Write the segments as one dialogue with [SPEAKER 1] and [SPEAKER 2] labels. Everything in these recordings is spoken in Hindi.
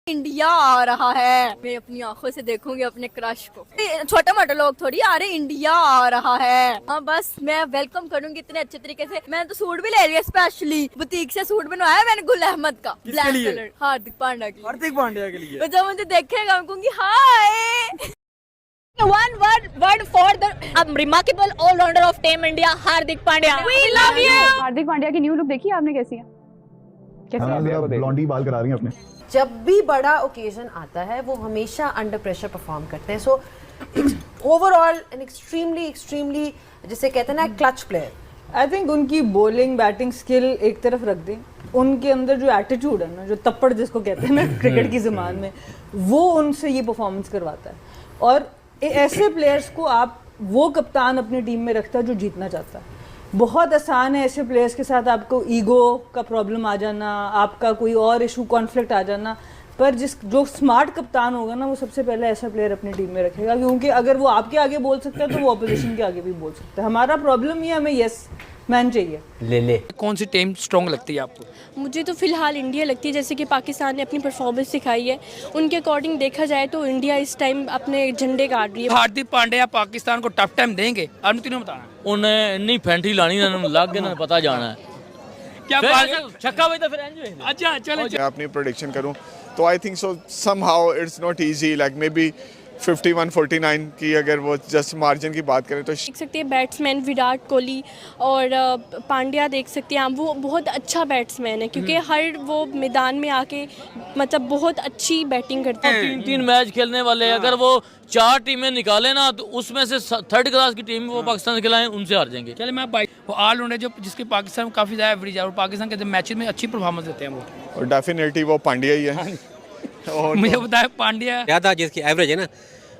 [SPEAKER 1] इंडिया आ रहा है, मैं अपनी आंखों से देखूंगी अपने क्रश को। छोटे मोटे लोग थोड़ी आ रहे, इंडिया आ रहा है। हाँ बस मैं वेलकम करूंगी इतने अच्छे तरीके से। मैंने तो सूट भी ले लिया, स्पेशली बुटीक से सूट बनवाया मैंने गुल अहमद का, ब्लैक कलर, हार्दिक पांड्या की।
[SPEAKER 2] हार्दिक पांड्या के लिए
[SPEAKER 1] जब मुझे देखेगा मैं कहूंगी हाय। One word for the remarkable all-rounder of Team India, Hardik Pandya. We love you।
[SPEAKER 3] Hardik Pandya की न्यू लुक देखी आपने कैसी है?
[SPEAKER 4] ब्लॉन्डी बाल करा रही हैं अपने।
[SPEAKER 5] जब भी बड़ा ओकेजन आता है वो हमेशा अंडर प्रेशर परफॉर्म करते हैं। सो ओवरऑल एन एक्सट्रीमली जिसे कहते हैं ना क्लच प्लेयर।
[SPEAKER 6] आई थिंक उनकी बॉलिंग बैटिंग स्किल एक तरफ रख दें, उनके अंदर जो एटीट्यूड है ना, जो तप्पड़ जिसको कहते हैं ना क्रिकेट की ज़बान में, वो उनसे ये परफॉर्मेंस करवाता है। और ऐसे प्लेयर्स को आप वो कप्तान अपनी टीम में रखता है जो जीतना चाहता है। बहुत आसान है ऐसे प्लेयर्स के साथ आपको ईगो का प्रॉब्लम आ जाना, आपका कोई और इशू कॉन्फ्लिक्ट आ जाना, पर जो स्मार्ट कप्तान होगा ना वो सबसे पहले ऐसा प्लेयर अपनी टीम में रखेगा, क्योंकि अगर वो आपके आगे बोल सकता है तो वो अपोजिशन के आगे भी बोल सकता है। हमारा प्रॉब्लम ये हमें यस मैन चाहिए।
[SPEAKER 2] ले कौन सी टीम स्ट्रॉन्ग लगती है आपको?
[SPEAKER 7] मुझे तो फिलहाल इंडिया लगती है, जैसे कि पाकिस्तान ने अपनी परफॉर्मेंस दिखाई है, उनके अकॉर्डिंग देखा जाए तो इंडिया इस टाइम अपने झंडे गाड़ रही है।
[SPEAKER 2] हार्दिक पांड्या पाकिस्तान को टफ टाइम देंगे? आपने तीनों बताना।
[SPEAKER 8] उन्हें इन्नी फैंटी लानी ना लग गया ना पता जाना है
[SPEAKER 2] क्या
[SPEAKER 8] छक्का भाई तो फिर एंजॉय।
[SPEAKER 2] अच्छा चलो
[SPEAKER 9] मैं अपनी प्रेडिक्शन करूं तो I think so somehow it's not easy, like may be 51-49 की अगर वो जस्ट मार्जिन की बात करें तो
[SPEAKER 7] देख सकते हैं बैट्समैन विराट कोहली और पांड्या देख सकते हैं आप, वो बहुत अच्छा बैट्समैन है क्योंकि हर वो मैदान में आके मतलब बहुत अच्छी बैटिंग करते हैं।
[SPEAKER 8] 3 मैच खेलने वाले अगर वो 4 टीमें निकाले ना तो उसमें से 3rd क्लास की टीम वो पाकिस्तान से खिलाएं उनसे हार जाएंगे।
[SPEAKER 2] चले मैं भाई वो ऑलराउंडर जो जिसके पाकिस्तान में काफ़ी ज़्यादा एवरेज है और पाकिस्तान के मैचेस में अच्छी परफॉर्मेंस देते हैं वो,
[SPEAKER 9] और डेफिनेटली वो पांड्या ही है।
[SPEAKER 2] मुझे बताया पांड्या
[SPEAKER 10] ज़्यादा जिसकी एवरेज है ना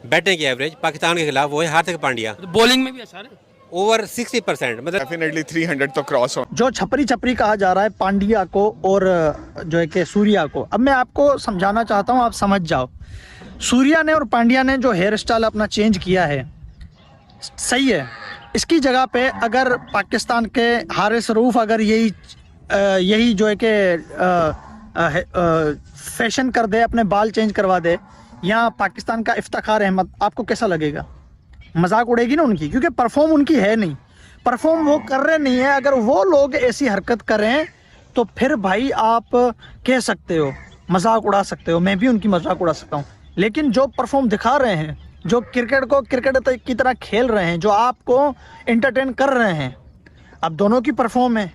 [SPEAKER 10] बैटिंग की एवरेज पाकिस्तान के खिलाफ वो है हार्दिक पांड्या।
[SPEAKER 2] बॉलिंग में भी अच्छा है
[SPEAKER 10] ओवर 60%, मतलब
[SPEAKER 9] डेफिनेटली 300 तो क्रॉस हो।
[SPEAKER 4] जो छपरी कहा जा रहा है पांड्या को और जो है कि सूर्या को, अब मैं आपको समझाना चाहता हूँ, आप समझ जाओ। सूर्या ने और पांड्या ने जो हेयर स्टाइल अपना चेंज किया है सही है, इसकी जगह पे अगर पाकिस्तान के हारिस रऊफ अगर यही जो है कि फैशन कर दे, अपने बाल चेंज करवा दे, या पाकिस्तान का इफ्तिखार अहमद, आपको कैसा लगेगा? मजाक उड़ेगी ना उनकी, क्योंकि परफॉर्म उनकी है नहीं, परफॉर्म वो कर रहे नहीं है। अगर वो लोग ऐसी हरकत करें तो फिर भाई आप कह सकते हो, मजाक उड़ा सकते हो, मैं भी उनकी मजाक उड़ा सकता हूँ। लेकिन जो परफॉर्म दिखा रहे हैं, जो क्रिकेट को क्रिकेट की तरह खेल रहे हैं, जो आपको एंटरटेन कर रहे हैं, अब दोनों की परफॉर्म है।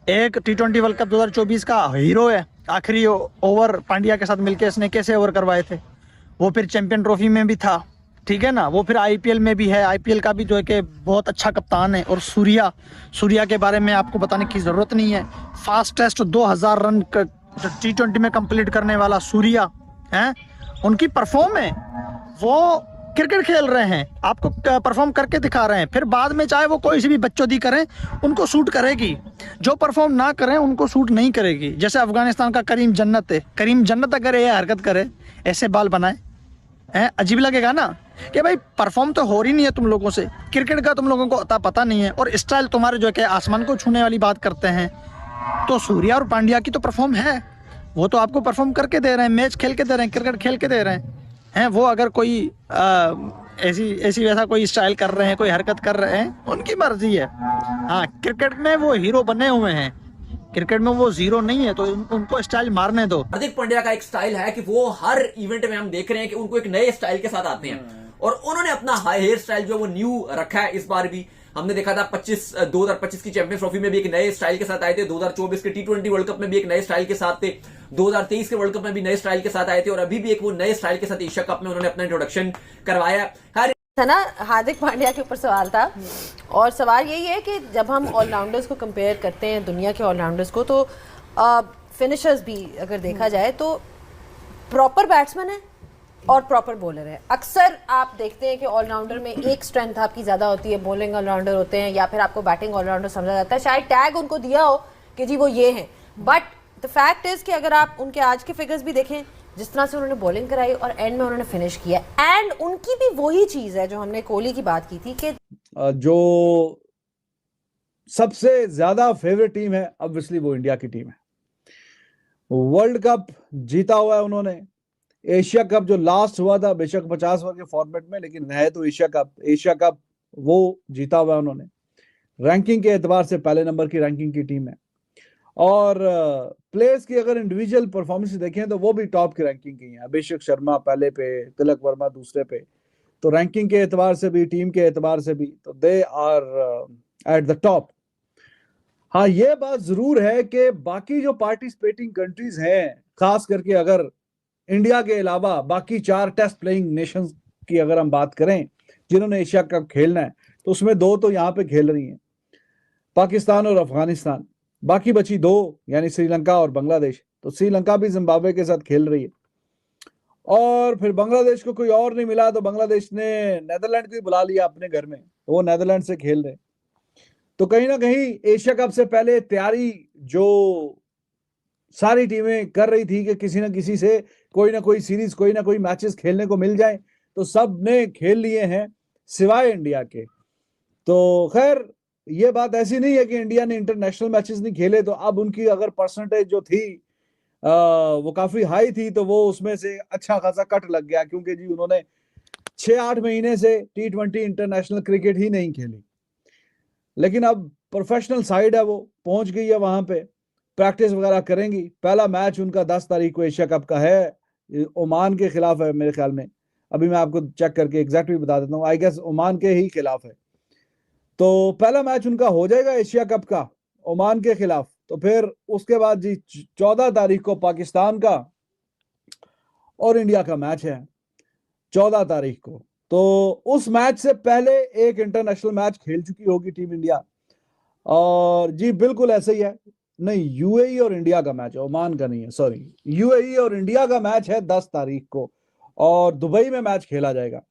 [SPEAKER 4] एक T20 वर्ल्ड कप 2024 का हीरो है, आखिरी ओवर पांड्या के साथ मिलकर इसने कैसे ओवर करवाए थे, वो फिर चैंपियन ट्रॉफी में भी था, ठीक है ना, वो फिर IPL में भी है, IPL का भी जो है कि बहुत अच्छा कप्तान है। और सूर्या के बारे में आपको बताने की ज़रूरत नहीं है, फास्टेस्ट 2000 रन T20 में कंप्लीट करने वाला सूर्या है। उनकी परफॉर्म है, वो क्रिकेट खेल रहे हैं, आपको परफॉर्म करके दिखा रहे हैं। फिर बाद में चाहे वो कोई सी भी बच्चोदी करें, उनको सूट करेगी, जो परफॉर्म ना करें उनको सूट नहीं करेगी। जैसे अफगानिस्तान का करीम जन्नत है, करीम जन्नत अगर ये हरकत करे, ऐसे बाल बनाए हैं, अजीब लगेगा ना कि भाई परफॉर्म तो हो रही नहीं है तुम लोगों से, क्रिकेट का तुम लोगों को अता पता नहीं है, और स्टाइल तुम्हारे जो है कि आसमान को छूने वाली बात करते हैं। तो सूर्या और पांड्या की तो परफॉर्म है, वो तो आपको परफॉर्म करके दे रहे हैं, मैच खेल के दे रहे हैं, क्रिकेट खेल के दे रहे हैं। वो अगर कोई ऐसी वैसा कोई स्टाइल कर रहे हैं, कोई हरकत कर रहे हैं, उनकी मर्जी है। हाँ, क्रिकेट में वो हीरो बने हुए हैं, क्रिकेट में वो जीरो नहीं है, तो उनको स्टाइल मारने दो।
[SPEAKER 11] हार्दिक पांड्या का एक स्टाइल है कि वो हर इवेंट में हम देख रहे हैं कि उनको एक नए स्टाइल के साथ आते हैं, और उन्होंने अपना हाई हेयर स्टाइल जो वो न्यू रखा है। इस बार भी हमने देखा था 2025 की चैंपियंस ट्रॉफी में भी एक नए स्टाइल के साथ आए थे, 2024 के T20 वर्ल्ड कप में भी एक नए स्टाइल के साथ थे, 2023 के वर्ल्ड कप में भी नए स्टाइल के साथ आए थे, और अभी भी एक वो नए स्टाइल के साथ एशिया कप में उन्होंने अपना इंट्रोडक्शन करवाया
[SPEAKER 5] है ना। हार्दिक पांड्या के ऊपर सवाल था, और सवाल यही है कि जब हम ऑलराउंडर्स को कंपेयर करते हैं दुनिया के ऑलराउंडर्स को, तो फिनिशर्स भी अगर देखा जाए तो प्रॉपर बैट्समैन है और प्रॉपर बॉलर है। अक्सर आप देखते हैं कि ऑलराउंडर में एक स्ट्रेंथ आपकी ज़्यादा होती है, बॉलिंग ऑलराउंडर होते हैं, या फिर आपको बैटिंग ऑलराउंडर समझा जाता है, शायद टैग उनको दिया हो कि जी वो ये हैं। बट द फैक्ट इज़ कि अगर आप उनके आज के फिगर्स भी देखें, जिस तरह से उन्होंने बॉलिंग कराई और एंड में उन्होंने फिनिश किया, एंड उनकी भी वही चीज़ है जो हमने कोहली की बात की थी कि
[SPEAKER 12] जो सबसे ज्यादा फेवरेट टीम है ऑब्वियसली वो इंडिया की टीम है। वर्ल्ड कप जीता हुआ है उन्होंने, एशिया कप जो लास्ट हुआ था, बेशक 50 ओवर के फॉर्मेट में, लेकिन है तो एशिया कप वो जीता हुआ उन्होंने। रैंकिंग के एतबार से पहले नंबर की रैंकिंग की टीम है, और प्लेयर्स की अगर इंडिविजुअल परफॉर्मेंस देखें तो वो भी टॉप की रैंकिंग की है। अभिषेक शर्मा पहले पे, तिलक वर्मा दूसरे पे, तो रैंकिंग के एतबार से भी, टीम के एतबार से भी, तो they are at the top. हाँ, ये बात जरूर है कि बाकी जो पार्टिसिपेटिंग कंट्रीज हैं, खास करके अगर इंडिया के अलावा बाकी 4 टेस्ट प्लेइंग नेशंस की अगर हम बात करें जिन्होंने एशिया कप खेलना है, तो उसमें 2 तो यहाँ पे खेल रही हैं, पाकिस्तान और अफगानिस्तान। बाकी बची 2 यानी श्रीलंका और बांग्लादेश। तो श्रीलंका भी जिम्बाब्वे के साथ खेल रही है, और फिर बांग्लादेश को कोई और नहीं मिला तो बांग्लादेश ने नेदरलैंड को ही बुला लिया अपने घर में, तो वो नेदरलैंड से खेल रहे। तो कहीं ना कहीं एशिया कप से पहले तैयारी जो सारी टीमें कर रही थी कि किसी ना किसी से कोई ना कोई सीरीज, कोई ना कोई मैचेस खेलने को मिल जाए, तो सब ने खेल लिए हैं सिवाय इंडिया के। तो खैर, ये बात ऐसी नहीं है कि इंडिया ने इंटरनेशनल मैचेस नहीं खेले, तो अब उनकी अगर परसेंटेज जो थी वो काफी हाई थी, तो वो उसमें से अच्छा खासा कट लग गया, क्योंकि जी उन्होंने 6-8 महीने से T20 इंटरनेशनल क्रिकेट ही नहीं खेली। लेकिन अब प्रोफेशनल साइड है, वो पहुंच गई है वहां पे, प्रैक्टिस वगैरह करेंगी। पहला मैच उनका 10 तारीख को एशिया कप का है, ओमान के खिलाफ है मेरे ख्याल में। अभी मैं आपको चेक करके एग्जैक्टली बता देता हूँ, आई गेस ओमान के ही खिलाफ है। तो पहला मैच उनका हो जाएगा एशिया कप का ओमान के खिलाफ। तो फिर उसके बाद जी 14 तारीख को पाकिस्तान का और इंडिया का मैच है 14 तारीख को। तो उस मैच से पहले एक इंटरनेशनल मैच खेल चुकी होगी टीम इंडिया। और जी बिल्कुल ऐसे ही है, नहीं यूएई और इंडिया का मैच है, ओमान का नहीं है, सॉरी, यूएई और इंडिया का मैच है 10 तारीख को, और दुबई में मैच खेला जाएगा।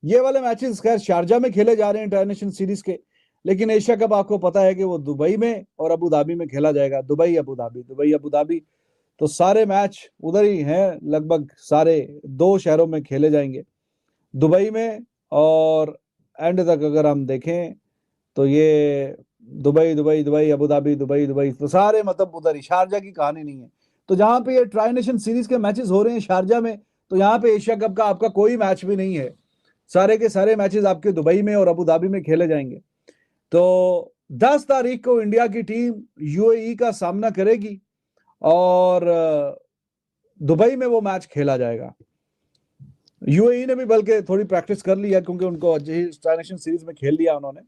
[SPEAKER 12] ये वाले मैचेस खैर शारजा में खेले जा रहे हैं इंटरनेशनल सीरीज के, लेकिन एशिया कप आपको पता है कि वो दुबई में और अबू धाबी में खेला जाएगा। दुबई अबू धाबी, तो सारे मैच उधर ही हैं, लगभग सारे 2 शहरों में खेले जाएंगे, दुबई में, और एंड तक अगर हम देखें तो ये दुबई अबू धाबी, दुबई, तो सारे मतलब उधर ही, शारजा की कहानी नहीं है। तो जहां पे ये ट्राई नेशन सीरीज के मैचेस हो रहे हैं शारजा में, तो यहाँ पे एशिया कप का आपका कोई मैच भी नहीं है, सारे के सारे मैचेस आपके दुबई में और अबू धाबी में खेले जाएंगे। तो 10 तारीख को इंडिया की टीम यूएई का सामना करेगी और दुबई में वो मैच खेला जाएगा। यूएई ने भी बल्कि थोड़ी प्रैक्टिस कर ली है, क्योंकि उनको ट्राई नेशन सीरीज में खेल लिया उन्होंने।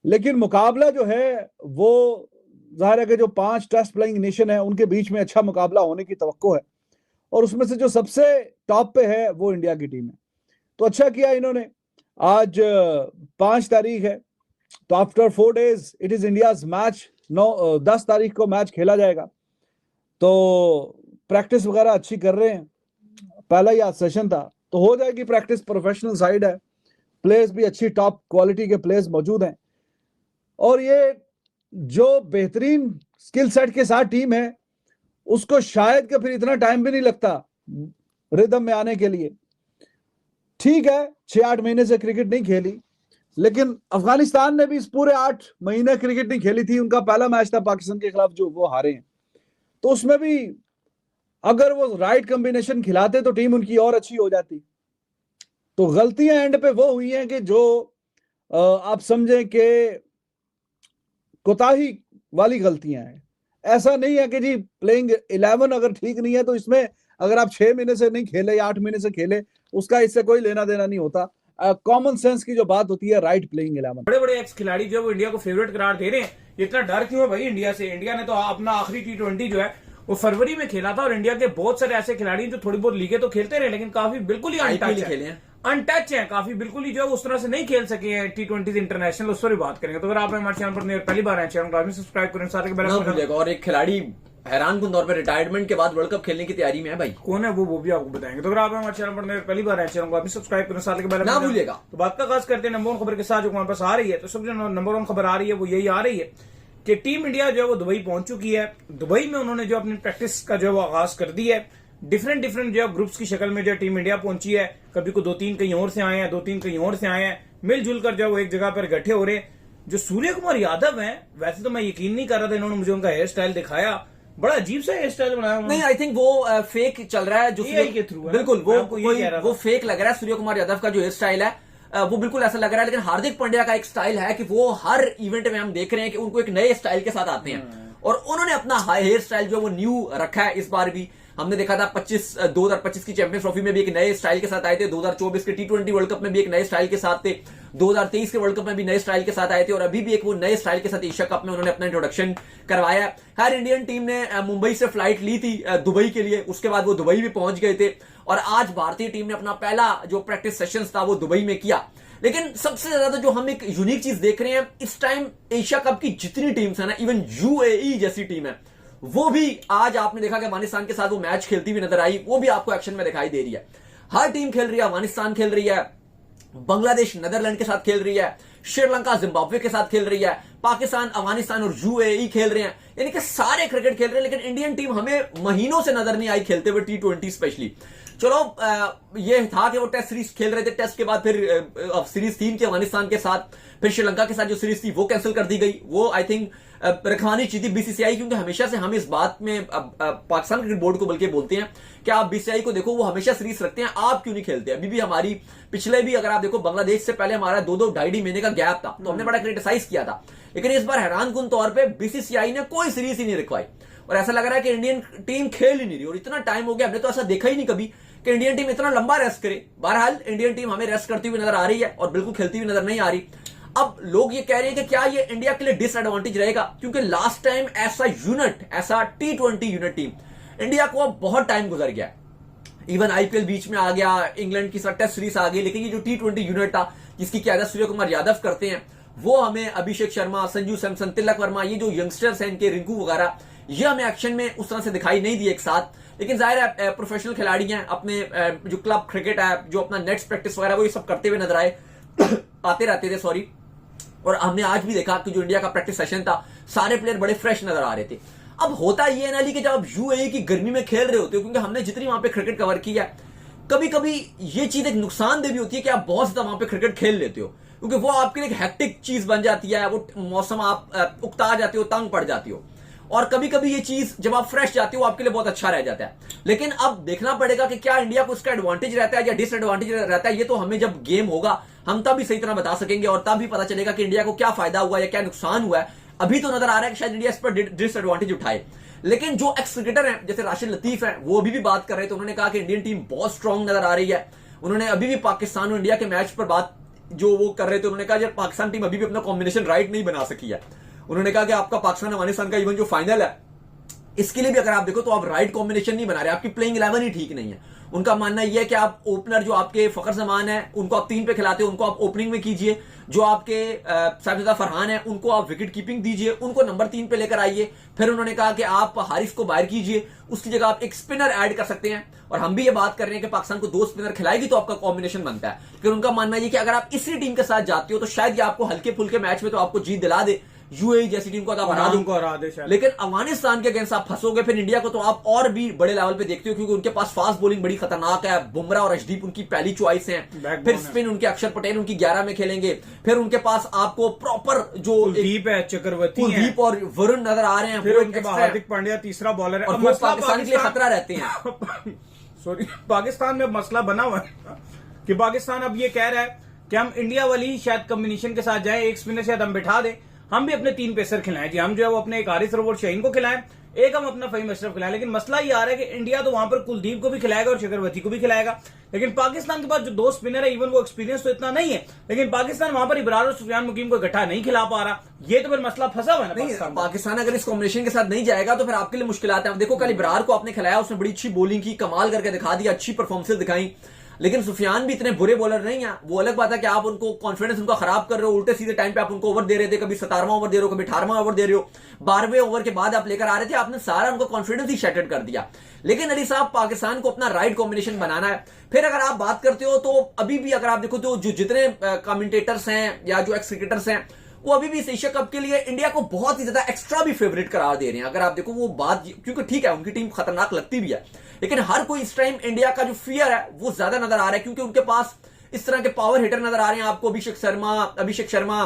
[SPEAKER 12] लेकिन मुकाबला जो है वो जाहिर है कि जो 5 टेस्ट प्लेइंग नेशन है उनके बीच में अच्छा मुकाबला होने की तवक्को है, और उसमें से जो सबसे टॉप पे है वो इंडिया की टीम है। तो अच्छा किया इन्होंने, आज 5 तारीख है, तो after 4 days it is India's match. 10 तारीख को मैच खेला जाएगा। तो प्रैक्टिस वगैरह अच्छी कर रहे हैं, पहला ही आज सेशन था, तो हो जाएगी प्रैक्टिस। प्रोफेशनल साइड है, प्लेयर्स भी अच्छी टॉप क्वालिटी के प्लेयर्स मौजूद हैं, और ये जो बेहतरीन स्किल सेट के साथ टीम है उसको शायद कि फिर इतना टाइम भी नहीं लगता रिदम में आने के लिए। ठीक है, 6-8 महीने से क्रिकेट नहीं खेली, लेकिन अफगानिस्तान ने भी इस पूरे 8 महीने क्रिकेट नहीं खेली थी। उनका पहला मैच था पाकिस्तान के खिलाफ जो वो हारे हैं, तो उसमें भी अगर वो राइट कॉम्बिनेशन खिलाते तो टीम उनकी और अच्छी हो जाती। तो गलतियां एंड पे वो हुई हैं कि जो आप समझें कि कोताही वाली गलतियां हैं। ऐसा नहीं है कि जी प्लेइंग 11 अगर ठीक नहीं है तो इसमें अगर आप 6 महीने से नहीं खेले या 8 महीने से खेले, उसका इससे कोई लेना देना नहीं होता। कॉमन सेंस की जो बात होती है, राइट प्लेइंग 11।
[SPEAKER 2] बड़े बड़े एक्स खिलाड़ी जो है वो इंडिया को फेवरेट करार दे रहे हैं। इतना डर क्यों है भाई इंडिया से? इंडिया ने तो अपना आखिरी T20 जो है वो फरवरी में खेला था, और इंडिया के बहुत सारे ऐसे खिलाड़ी जो थोड़ी बहुत लीगें तो खेलते रहे, लेकिन काफी बिल्कुल ही अनटच है, काफी बिल्कुल ही जो है उस तरह से नहीं खेल सके हैं T20 इंटरनेशनल। उस पर भी बात करेंगे। तो अगर आप हमारे चैनल पर पहली बार आए, चैनल को सब्सक्राइब करें, साथ के बेल।
[SPEAKER 11] और एक खिलाड़ी हैरानकुन तौर पर रिटायरमेंट के बाद वर्ल्ड कप खेलने की तैयारी में है भाई।
[SPEAKER 2] कौन है वो भी आपको बताएंगे। तो अगर आप हमारे चैनल पर पहली बार आए, चैनल को सब्सक्राइब करें, साथ के बेल
[SPEAKER 11] ना भूलिएगा।
[SPEAKER 2] तो बात का खास करते हैं नंबर 1 खबर के साथ जो हमारे पास आ रही है। तो सबसे नंबर 1 खबर आ रही है वो यही आ रही है कि टीम इंडिया जो है वो दुबई पहुंच चुकी है। दुबई में उन्होंने जो अपनी प्रैक्टिस का जो है वो आगाज कर दी है। डिफरेंट जो है ग्रुप्स की शक्ल में जो टीम इंडिया पहुंची है। कभी को 2-3 कहीं और से आए हैं, 2-3 कहीं और से आए हैं, मिलजुल कर जो है वो एक जगह पर इकट्ठे हो रहे हैं। जो सूर्य कुमार यादव हैं, वैसे तो मैं यकीन नहीं कर रहा था, इन्होंने मुझे उनका हेयर स्टाइल दिखाया बड़ा अजीब सा हेयर स्टाइल बनाया उन्होंने।
[SPEAKER 11] नहीं, आई थिंक वो फेक चल रहा है जो
[SPEAKER 2] AI के थ्रू है।
[SPEAKER 11] बिल्कुल
[SPEAKER 2] मैं आपको ये कह रहा था।
[SPEAKER 11] वो फेक लग रहा है। सूर्य कुमार यादव का जो हेयर स्टाइल है वो बिल्कुल ऐसा लग रहा है, लेकिन हार्दिक पांड्या का एक स्टाइल है कि वो हर इवेंट में हम देख रहे हैं कि उनको एक नए स्टाइल के साथ आते हैं और उन्होंने अपना हेयर स्टाइल जो वो न्यू रखा है। इस बार भी हमने देखा था 2025 की चैंपियंस ट्रॉफी में भी एक नए स्टाइल के साथ आए थे, 2024 के T20 वर्ल्ड कप में भी एक नए स्टाइल के साथ थे, 2023 के वर्ल्ड कप में भी नए स्टाइल के साथ आए थे और अभी भी एक वो नए स्टाइल के साथ एशिया कप में उन्होंने अपना इंट्रोडक्शन करवाया। हर इंडियन टीम ने मुंबई से फ्लाइट ली थी दुबई के लिए, उसके बाद वो दुबई भी पहुंच गए थे और आज भारतीय टीम ने अपना पहला जो प्रैक्टिस सेशन था वो दुबई में किया। लेकिन सबसे ज्यादा जो हम एक यूनिक चीज देख रहे हैं इस टाइम, एशिया कप की जितनी टीम्स है ना, इवन UAE जैसी टीम है, वो भी आज आपने देखा कि अफगानिस्तान के साथ वो मैच खेलती हुई नजर आई, वो भी आपको एक्शन में दिखाई दे रही है। हर टीम खेल रही है, अफगानिस्तान खेल रही है, बांग्लादेश नीदरलैंड के साथ खेल रही है, श्रीलंका जिम्बाब्वे के साथ खेल रही है, पाकिस्तान अफगानिस्तान और UAE खेल रहे हैं, यानी कि सारे क्रिकेट खेल रहे हैं। लेकिन इंडियन टीम हमें महीनों से नजर नहीं आई खेलते हुए T20 स्पेशली। चलो ये था कि वो टेस्ट सीरीज खेल रहे थे, टेस्ट के बाद फिर सीरीज 3 की अफगानिस्तान के साथ, फिर श्रीलंका के साथ जो सीरीज थी वो कैंसिल कर दी गई। वो आई थिंक रखवानी चाहिए थी BCCI, क्योंकि हमेशा से हम इस बात में पाकिस्तान क्रिकेट बोर्ड को बल्कि बोलते हैं कि आप BCCI को देखो, वो हमेशा सीरीज रखते हैं, आप क्यों नहीं खेलते। अभी भी हमारी पिछले भी अगर आप देखो, बांग्लादेश से पहले हमारा 2-2-2.5 महीने का गैप था, तो हमने बड़ा क्रिटिसाइज किया था। लेकिन इस बार हैरानकुन तौर पर BCCI ने कोई सीरीज ही नहीं रखवाई और ऐसा लग रहा है कि इंडियन टीम खेल ही नहीं रही। और इतना टाइम हो गया, हमने तो ऐसा देखा ही नहीं कभी कि इंडियन टीम इतना लंबा रेस्ट करे। बहरहाल इंडियन टीम हमें रेस्ट करती हुई नजर आ रही है और बिल्कुल खेलती हुई नजर नहीं आ रही। अब लोग ये कह रहे हैं कि क्या ये इंडिया के लिए डिसएडवांटेज रहेगा, क्योंकि लास्ट टाइम ऐसा T20 यूनिट टीम इंडिया को अब बहुत टाइम गुजर गया। इवन IPL बीच में आ गया, इंग्लैंड की टेस्ट सीरीज आ गई, लेकिन ये जो T20 यूनिट था जिसकी क़यादत सूर्य कुमार यादव करते हैं, वो हमें अभिषेक शर्मा, संजू सैमसन, तिलक वर्मा, ये जो यंगस्टर्स हैं इनके, रिंकू वगैरह, ये हमें एक्शन में उस तरह से दिखाई नहीं दिए एक साथ। लेकिन जाहिर है प्रोफेशनल खिलाड़ी हैं, अपने जो क्लब क्रिकेट है, जो अपना नेट्स प्रैक्टिस वगैरह, वो ये सब करते हुए नजर आते रहते थे, सॉरी। और हमने आज भी देखा कि जो इंडिया का प्रैक्टिस सेशन था, सारे प्लेयर बड़े फ्रेश नजर आ रहे थे। अब होता ये ना कि जब आप UAE की गर्मी में खेल रहे होते हो, क्योंकि हमने जितनी वहां पे क्रिकेट कवर की है, कभी कभी ये चीज एक नुकसानदेह भी होती है कि आप बहुत ज्यादा वहां पे क्रिकेट खेल लेते हो, क्योंकि वो आपके लिए एक हेक्टिक चीज बन जाती है। वो मौसम आप उकता जाते हो, तंग पड़ जाती हो, और कभी कभी ये चीज जब आप फ्रेश जाते हो आपके लिए बहुत अच्छा रह जाता है। लेकिन अब देखना पड़ेगा कि क्या इंडिया को इसका एडवांटेज रहता है या डिसएडवांटेज रहता है। ये तो हमें जब गेम होगा हम तब भी सही तरह बता सकेंगे और तब भी पता चलेगा कि इंडिया को क्या फायदा हुआ या क्या नुकसान हुआ है। अभी तो नजर आ रहा है कि शायद इंडिया इस पर डिसएडवांटेज उठाए। लेकिन जो एक्स क्रिकेटर हैं जैसे राशिद लतीफ हैं, वो अभी भी बात कर रहे थे, उन्होंने कहा कि इंडियन टीम बहुत स्ट्रांग नजर आ रही है। उन्होंने अभी भी पाकिस्तान और इंडिया के मैच पर बात जो वो कर रहे थे, उन्होंने कहा यार पाकिस्तान टीम अभी भी अपना कॉम्बिनेशन राइट नहीं बना सकी है। उन्होंने कहा कि आपका पाकिस्तान अफगानिस्तान का इवन जो फाइनल है, इसके लिए भी अगर आप देखो तो आप राइट कॉम्बिनेशन नहीं बना रहे, आपकी प्लेइंग 11 ही ठीक नहीं है। उनका मानना यह है कि आप ओपनर जो आपके फखर जमान है उनको आप 3 पे खिलाते हो, उनको आप ओपनिंग में कीजिए। जो आपके साबिदा फरहान है उनको आप विकेट कीपिंग दीजिए, उनको नंबर 3 पे लेकर आइए। फिर उन्होंने कहा कि आप हारिस को बाहर कीजिए, उसकी जगह आप एक स्पिनर ऐड कर सकते हैं। और हम भी ये बात कर रहे हैं कि पाकिस्तान को 2 स्पिनर खिलाएगी तो आपका कॉम्बिनेशन बनता है। लेकिन उनका मानना यह कि अगर आप इसी टीम के साथ जाते हो तो शायद ये आपको हल्के फुल्के मैच में तो आपको जीत दिला दे, UAE जैसी टीम को हरा दे, लेकिन अफगानिस्तान के अगेंस्ट आप फंसोगे। फिर इंडिया को तो आप और भी बड़े लेवल पे देखते हो, क्योंकि उनके पास फास्ट बॉलिंग बड़ी खतरनाक है। बुमराह और अर्शदीप उनकी पहली चॉइस है। फिर स्पिन उनके अक्षर पटेल उनकी 11 में खेलेंगे। फिर उनके पास आपको प्रॉपर जो
[SPEAKER 2] कुलदीप है, चक्रवर्ती
[SPEAKER 11] कुलदीप और वरुण नजर आ रहे हैं।
[SPEAKER 2] फिर उनके बाद हार्दिक पांड्या तीसरा बॉलर है
[SPEAKER 11] और वो पाकिस्तान के लिए खतरा रहते हैं।
[SPEAKER 2] सॉरी, पाकिस्तान में मसला बना हुआ है कि पाकिस्तान अब ये कह रहा है कि हम इंडिया वाली शायद कॉम्बिनेशन के साथ जाएं, एक स्पिनर शायद हम बिठा दें, हम भी अपने 3 पेसर खिलाएं जी। हम जो है वो अपने एक हारिस और शाहीन को खिलाएं, एक हम अपना फहीम अशरफ खिलाएं। लेकिन मसला ये आ रहा है कि इंडिया तो वहां पर कुलदीप को भी खिलाएगा और चक्रवर्ती को भी खिलाएगा, लेकिन पाकिस्तान के पास जो 2 स्पिनर है, इवन वो एक्सपीरियंस तो इतना नहीं है, लेकिन पाकिस्तान वहां पर इब्रार और सुफियान मुकीम को इकट्ठा नहीं खिला पा रहा। ये तो फिर मसला फंसा हुआ है ना।
[SPEAKER 11] पाकिस्तान अगर इस कॉम्बिनेशन के साथ नहीं जाएगा तो फिर आपके लिए मुश्किलात है। देखो कल इब्रार को आपने खिलाया, उसने बड़ी अच्छी बॉलिंग की, कमाल करके दिखा दिया, अच्छी परफॉर्मेंस दिखाई। लेकिन सुफियान भी इतने बुरे बॉलर नहीं है। वो अलग बात है कि आप उनको कॉन्फिडेंस उनका खराब कर रहे हो, उल्टे सीधे टाइम पे आप उनको ओवर दे रहे थे, कभी 17वां ओवर दे रहे हो, कभी 18वां ओवर दे रहे हो। 12वें ओवर के बाद आप लेकर आ रहे थे, आपने सारा उनको कॉन्फिडेंस ही शैटर्ड कर दिया। लेकिन अली साहब, पाकिस्तान को अपना राइट कॉम्बिनेशन बनाना है। फिर अगर आप बात करते हो तो अभी भी अगर आप देखो तो जो जितने कमेंटेटर्स हैं या जो एक्स क्रिकेटर्स हैं, वो अभी भी इस एशिया कप के लिए इंडिया को बहुत ही ज्यादा एक्स्ट्रा भी फेवरेट करार दे रहे हैं। अगर आप देखो वो बात, क्योंकि ठीक है उनकी टीम खतरनाक लगती भी है, लेकिन हर कोई इस टाइम इंडिया का जो फियर है वो ज्यादा नजर आ रहा है, क्योंकि उनके पास इस तरह के पावर हिटर नजर आ रहे हैं आपको। अभिषेक शर्मा,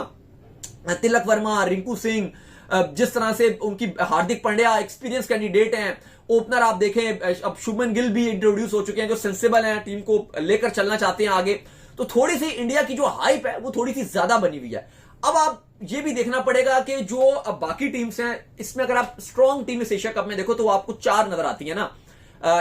[SPEAKER 11] तिलक वर्मा, रिंकू सिंह, जिस तरह से उनकी हार्दिक पांड्या एक्सपीरियंस कैंडिडेट हैं, ओपनर आप देखें, अब शुभमन गिल भी इंट्रोड्यूस हो चुके हैं जो सेंसिबल हैं, टीम को लेकर चलना चाहते हैं आगे, तो थोड़ी सी इंडिया की जो हाइप है वो थोड़ी सी ज्यादा बनी हुई है। अब आप ये भी देखना पड़ेगा कि जो अब बाकी टीम्स हैं इसमें अगर आप स्ट्रॉन्ग टीम इस एशिया कप में देखो तो आपको 4 नजर आती है ना।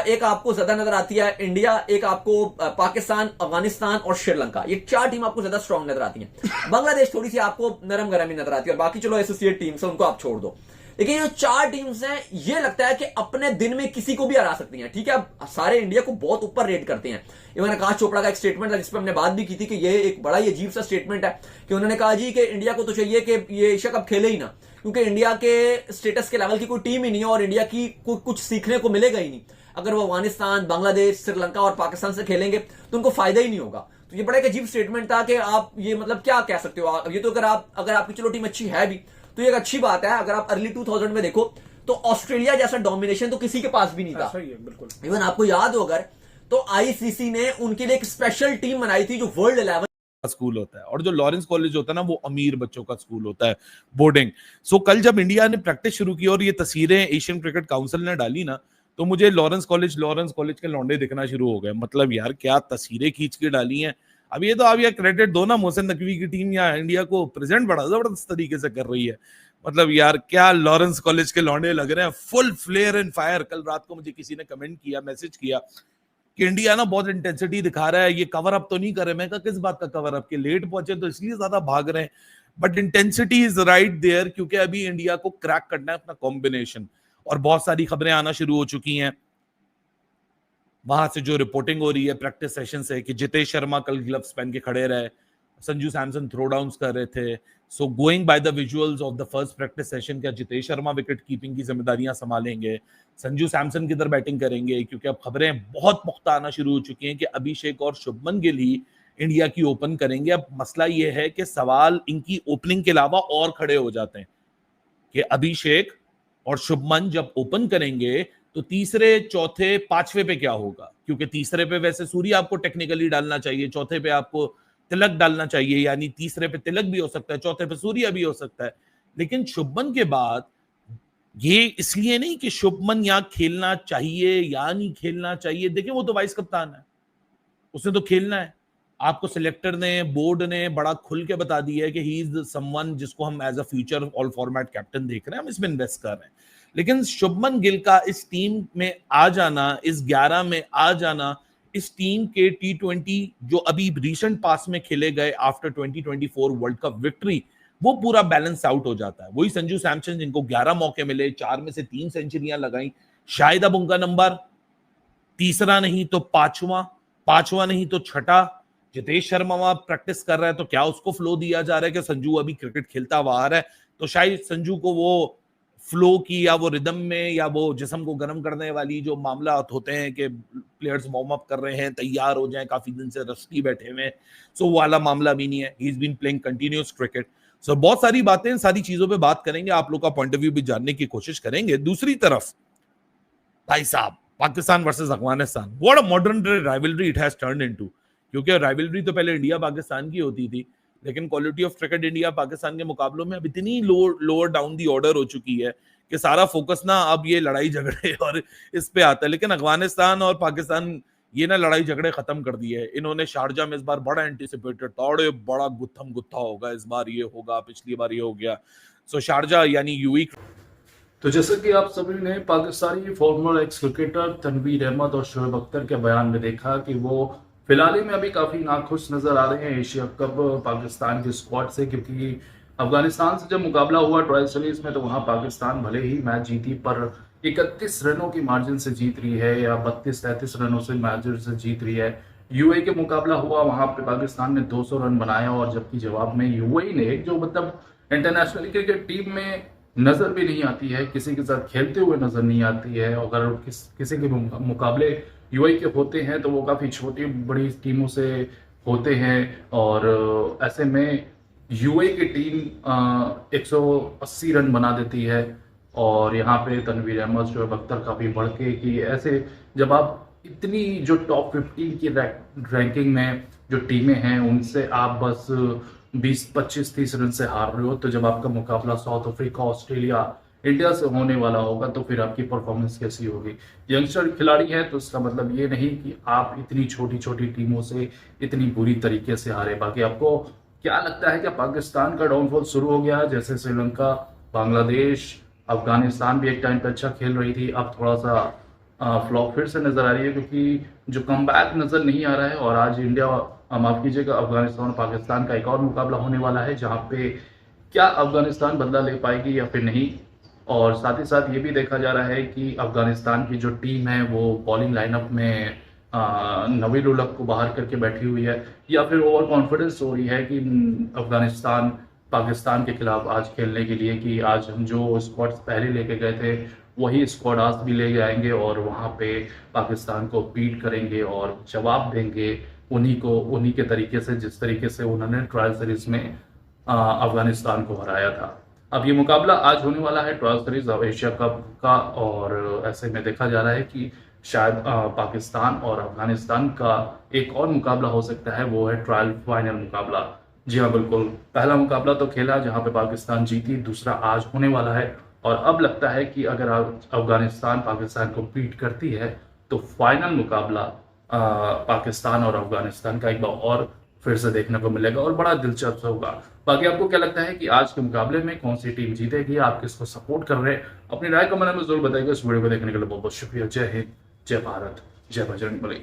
[SPEAKER 11] एक आपको ज्यादा नजर आती है इंडिया, एक आपको पाकिस्तान, अफगानिस्तान और श्रीलंका, ये 4 टीम आपको ज्यादा स्ट्रॉन्ग नजर आती हैं। बांग्लादेश थोड़ी सी आपको नरम गरम नजर आती है और बाकी चलो एसोसिएट टीम्स है उनको आप छोड़ दो। लेकिन ये 4 टीम्स हैं ये लगता है कि अपने दिन में किसी को भी हरा सकती हैं। ठीक है, अब सारे इंडिया को बहुत ऊपर रेट करते हैं। इवन आकाश चोपड़ा का एक स्टेटमेंट था जिसपे हमने बात भी की थी कि ये एक बड़ा ही अजीब सा स्टेटमेंट है कि उन्होंने कहा जी कि इंडिया को तो चाहिए कि ये एशिया कप खेले ही ना, क्योंकि इंडिया के स्टेटस के लेवल की कोई टीम ही नहीं है और इंडिया की कुछ सीखने को मिलेगा ही नहीं। अगर वो अफगानिस्तान, बांग्लादेश, श्रीलंका और पाकिस्तान से खेलेंगे तो उनको फायदा ही नहीं होगा। तो ये बड़ा एक अजीब स्टेटमेंट था कि आप ये मतलब क्या कह सकते हो। ये तो अगर आपकी चलो टीम अच्छी है भी तो ये एक अच्छी बात है। अगर आप अर्ली 2000 में देखो तो ऑस्ट्रेलिया जैसा डोमिनेशन तो किसी के पास भी नहीं था।
[SPEAKER 2] सही है, बिल्कुल।
[SPEAKER 11] इवन आपको याद हो अगर तो आईसीसी ने उनके लिए एक स्पेशल टीम बनाई थी जो वर्ल्ड 11
[SPEAKER 13] स्कूल होता है, और जो लॉरेंस कॉलेज होता है ना वो अमीर बच्चों का स्कूल होता है, बोर्डिंग। सो कल जब इंडिया ने प्रैक्टिस शुरू की और ये तस्वीरें एशियन क्रिकेट काउंसिल ने डाली ना, तो मुझे लॉरेंस कॉलेज के लौंडे दिखना शुरू हो गए। मतलब यार क्या तस्वीरें खींच के डाली हैं। अब ये तो आप यार क्रेडिट दो ना, मोहसिन नकवी की टीम या इंडिया को प्रेजेंट बड़ा जबरदस्त तरीके से कर रही है। मतलब यार क्या लॉरेंस कॉलेज के लौंडे लग रहे हैं, फुल फ्लेयर एंड फायर। कल रात को मुझे किसी ने कमेंट किया, मैसेज किया कि इंडिया ना बहुत इंटेंसिटी दिखा रहा है, ये कवर अप तो नहीं कर रहे। मैं कहा किस बात का कवर अप, के लेट पहुंचे तो इसलिए ज्यादा भाग रहे हैं। But intensity is right there, क्योंकि अभी इंडिया को क्रैक करना है अपना कॉम्बिनेशन, और बहुत सारी खबरें आना शुरू हो चुकी हैं वहां से जो रिपोर्टिंग हो रही है प्रैक्टिस सेशन से कि जितेश शर्मा कल ग्लव्स पहन के खड़े रहे, संजू सैमसन थ्रो डाउन्स कर रहे थे। So going by the visuals of the first practice session, क्या जितेश शर्मा विकेट कीपिंग की जिम्मेदारियां संभालेंगे, संजू सैमसन किधर बैटिंग करेंगे, क्योंकि अब खबरें बहुत पुख्ता आना शुरू हो चुकी हैं कि अभिषेक और शुभमन गिल ही इंडिया की ओपन करेंगे। अब मसला ये है कि सवाल इनकी ओपनिंग के अलावा और खड़े हो जाते हैं कि अभिषेक और शुभमन जब ओपन करेंगे तो तीसरे, चौथे, पांचवे पे क्या होगा, क्योंकि तीसरे पे वैसे सूर्य आपको टेक्निकली डालना चाहिए, चौथे पे आपको तिलक डालना चाहिए, यानी तीसरे पे तिलक भी हो सकता है, चौथे पे सूर्य भी हो सकता है। लेकिन शुभमन के बाद ये इसलिए नहीं कि शुभमन यहाँ खेलना चाहिए या नहीं खेलना चाहिए, देखिए वो तो वाइस कप्तान है, उसने तो खेलना है। आपको सिलेक्टर ने, बोर्ड ने बड़ा खुल के बता दिया है कि ही इज समवन जिसको हम as a future all format captain देख रहे हैं, हम इसमें इन्वेस्ट कर रहे हैं। लेकिन शुभमन गिल का इस टीम में आ जाना, इस 11 में आ जाना, इस टीम के T20 जो अभी रिसेंट पास में खेले गए आफ्टर 2024 वर्ल्ड कप विक्ट्री, वो पूरा बैलेंस आउट हो जाता है। वही संजू सैमसन जिनको 11 मौके मिले, 4 में से 3 सेंचुरियां लगाई, शायद अब उनका नंबर तीसरा नहीं तो पांचवा नहीं तो छठा। जितेश शर्मा वहां प्रैक्टिस कर रहा है, तो क्या उसको फ्लो दिया जा रहा है कि संजू अभी क्रिकेट खेलता हुआ आ रहा है, तो शायद संजू को वो फ्लो की या वो रिदम में या वो जिस्म को गर्म करने वाली जो मामला होते हैं कि प्लेयर्स वार्म अप कर रहे हैं, तैयार हो जाएं, काफी दिन से रस्टी बैठे हुए हैं, सो वो वाला मामला भी नहीं है। He is been playing continuous cricket. So बहुत सारी बातें, सारी चीजों पे बात करेंगे, आप लोग का पॉइंट ऑफ व्यू भी जानने की कोशिश करेंगे। दूसरी तरफ भाई साहब, Pakistan versus Afghanistan, what a modern day rivalry it has turned into. क्योंकि राइवलरी तो पहले इंडिया पाकिस्तान की होती थी, लेकिन quality of cricket India Pakistan के मुकाबलों में अब इतनी लोअर डाउन दी ऑर्डर हो चुकी है कि सारा फोकस ना अब ये लड़ाई झगड़े और इस पे आता है। लेकिन अफगानिस्तान और पाकिस्तान ये ना लड़ाई झगड़े खत्म कर दिए है इन्होंने। शारजा में इस बार बड़ा एंटिसिपेटेड था, और बड़ा गुत्थम गुत्था होगा इस बार, ये होगा, पिछली बार ये हो गया। सो शारजा यानी यूई।
[SPEAKER 14] तो जैसे कि आप सभी ने Pakistani former ex cricketer Tanvir Ahmed और शोएब अख्तर के बयान में देखा कि वो फिलहाल में अभी काफी नाखुश नजर आ रहे हैं एशिया कप पाकिस्तान की स्क्वाड से, क्योंकि अफगानिस्तान से जब मुकाबला हुआ ट्रायल सीरीज में तो वहां पाकिस्तान भले ही मैच जीती पर 31 रनों की मार्जिन से जीत रही है या 32-33 रनों से मार्जिन से जीत रही है। यूएई के मुकाबला हुआ, वहां पे पाकिस्तान ने 200 रन बनाया, और जबकि जवाब में यूएई ने जो मतलब इंटरनेशनल क्रिकेट टीम में नजर भी नहीं आती है, किसी के साथ खेलते हुए नजर नहीं आती है, अगर किसी के मुकाबले यूएई के होते हैं तो वो काफी छोटी बड़ी टीमों से होते हैं, और ऐसे में यूएई की टीम 180 रन बना देती है। और यहाँ पे तनवीर अहमद, शोएब अख्तर काफी बढ़ के कि ऐसे जब आप इतनी जो टॉप 15 की रैंकिंग में जो टीमें हैं उनसे आप बस 20-25-30 रन से हार रहे हो, तो जब आपका मुकाबला साउथ अफ्रीका, ऑस्ट्रेलिया, इंडिया से होने वाला होगा तो फिर आपकी परफॉर्मेंस कैसी होगी। यंगस्टर खिलाड़ी है तो इसका मतलब ये नहीं कि आप इतनी छोटी छोटी टीमों से इतनी बुरी तरीके से हारे। बाकी आपको क्या लगता है, क्या पाकिस्तान का डाउनफॉल शुरू हो गया? जैसे श्रीलंका, बांग्लादेश, अफगानिस्तान भी एक टाइम पे अच्छा खेल रही थी, अब थोड़ा सा फ्लॉप फिर से नजर आ रही है, क्योंकि जो कमबैक नजर नहीं आ रहा है। और आज इंडिया, माफ कीजिएगा, अफगानिस्तान और पाकिस्तान का एक और मुकाबला होने वाला है, जहां पे क्या अफगानिस्तान बदला ले पाएगी या फिर नहीं। और साथ ही साथ ये भी देखा जा रहा है कि अफगानिस्तान की जो टीम है वो बॉलिंग लाइनअप में नवील उलक को बाहर करके बैठी हुई है, या फिर ओवर कॉन्फिडेंस हो रही है कि अफगानिस्तान पाकिस्तान के खिलाफ आज खेलने के लिए, कि आज हम जो स्क्वाड पहले लेके गए थे वही स्क्वाड आज भी ले आएंगे और वहाँ पे पाकिस्तान को बीट करेंगे और जवाब देंगे उन्हीं के तरीके से, जिस तरीके से उन्होंने ट्रायल सीरीज में अफगानिस्तान को हराया था। अब ये मुकाबला आज होने वाला है ट्रायल सीरीज एशिया कप का, और ऐसे में देखा जा रहा है कि शायद पाकिस्तान और अफगानिस्तान का एक और मुकाबला हो सकता है, वो है ट्रायल फाइनल मुकाबला। जी हाँ, बिल्कुल, पहला मुकाबला तो खेला जहां पे पाकिस्तान जीती, दूसरा आज होने वाला है। और अब लगता है कि अगर अफगानिस्तान पाकिस्तान को बीट करती है तो फाइनल मुकाबला पाकिस्तान और अफगानिस्तान का एक बार और फिर से देखने को मिलेगा और बड़ा दिलचस्प होगा। बाकी आपको क्या लगता है कि आज के मुकाबले में कौन सी टीम जीतेगी? आप किसको सपोर्ट कर रहे हैं? अपनी राय कमेंट में जरूर बताइएगा। इस वीडियो को देखने के लिए बहुत बहुत शुक्रिया। जय हिंद, जय भारत, जय बजरंगबली।